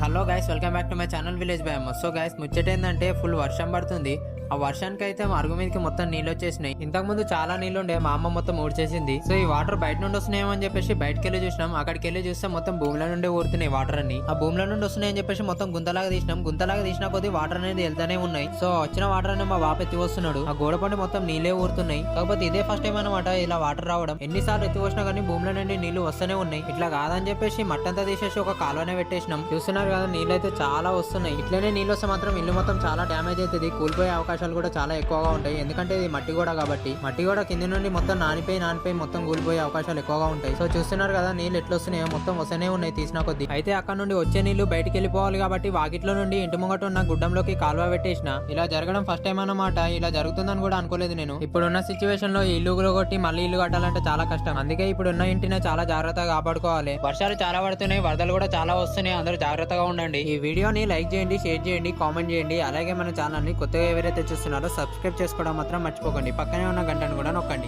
Hello guys, welcome back to my channel village by అమ్మ. So guys, ముచ్చట ఏంటంటే full వర్షం పడుతుంది. ఆ వర్షానికి అయితే అరుగు మీదకి మొత్తం నీళ్ళు వచ్చేసినాయి. ఇంతకు ముందు చాలా నీళ్ళు ఉండే, మా అమ్మ మొత్తం ఊడ్చేసింది. సో ఈ వాటర్ బయట నుండి వస్తున్నాయేమో అని చెప్పేసి బయటకి వెళ్ళి చూసినాం. అక్కడికి వెళ్ళి చూస్తే మొత్తం భూమిలో నుండి ఊరుతున్నాయి వాటర్ అన్ని. ఆ భూమిలో నుండి వస్తున్నాయి అని చెప్పేసి మొత్తం గుంతలాగా తీసినాం. గుంతలాగా తీసిన కొద్ది వాటర్ అనేది వెళ్తానే ఉన్నాయి. సో వచ్చిన వాటర్ అనేది మా బాప ఎత్తి వస్తున్నాడు. ఆ గోడ పండి మొత్తం నీళ్ళే ఊరుతున్నాయి. కాకపోతే ఇదే ఫస్ట్ టైం అనమాట ఇలా వాటర్ రావడం. ఎన్నిసార్లు ఎత్తి వచ్చినా కానీ భూమిలో నుండి నీళ్లు వస్తూనే ఉన్నాయి. ఇట్లా కాదని చెప్పేసి మట్టంతా తీసేసి ఒక కాలువనే పెట్టేసినాం. చూస్తున్నారు కదా, నీళ్ళు అయితే చాలా వస్తున్నాయి. ఇట్లనే నీళ్ళు వస్తే మాత్రం ఇల్లు మొత్తం చాలా డ్యామేజ్ అవుతుంది. కూలిపోయే అవకాశాలు కూడా చాలా ఎక్కువగా ఉంటాయి. ఎందుకంటే ఇది మట్టి గోడ కాబట్టి. మట్టి గోడ కింద నుండి మొత్తం నానిపోయి మొత్తం కూలిపోయే అవకాశాలు ఎక్కువగా ఉంటాయి. సో చూస్తున్నారు కదా, నీళ్ళు ఎట్లా వస్తున్నాయో మొత్తం వస్తూనే ఉన్నాయి తీసిన కొద్ది. అయితే అక్కడ నుండి వచ్చే నీళ్లు బయటికి వెళ్ళిపోవాలి కాబట్టి వాకిట్లో నుండి ఇంటి ముంగట ఉన్న గుడ్డంలోకి కాలువ పెట్టేసిన. ఇలా జరగడం ఫస్ట్ టైం అన్నమాట. ఇలా జరుగుతుందని కూడా అనుకోలేదు నేను. ఇప్పుడున్న సిచ్యువేషన్ లో ఇల్లు కొట్టి మళ్ళీ ఇల్లు కట్టాలంటే చాలా కష్టం. అందుకే ఇప్పుడున్న ఇంటిని చాలా జాగ్రత్తగా కాపాడుకోవాలి. వర్షాలు చాలా పడుతున్నాయి, వరదలు కూడా చాలా వస్తున్నాయి. అందరూ జాగ్రత్తగా ఉండండి. ఈ వీడియోని లైక్ చేయండి, షేర్ చేయండి, కామెంట్ చేయండి. అలాగే మన ఛానల్ ని కొత్తగా ఎవరైతే చూస్తున్నారో సబ్స్క్రైబ్ చేసుకోవడం మాత్రం మర్చిపోకండి. పక్కనే ఉన్న గంటను కూడా నొక్కండి.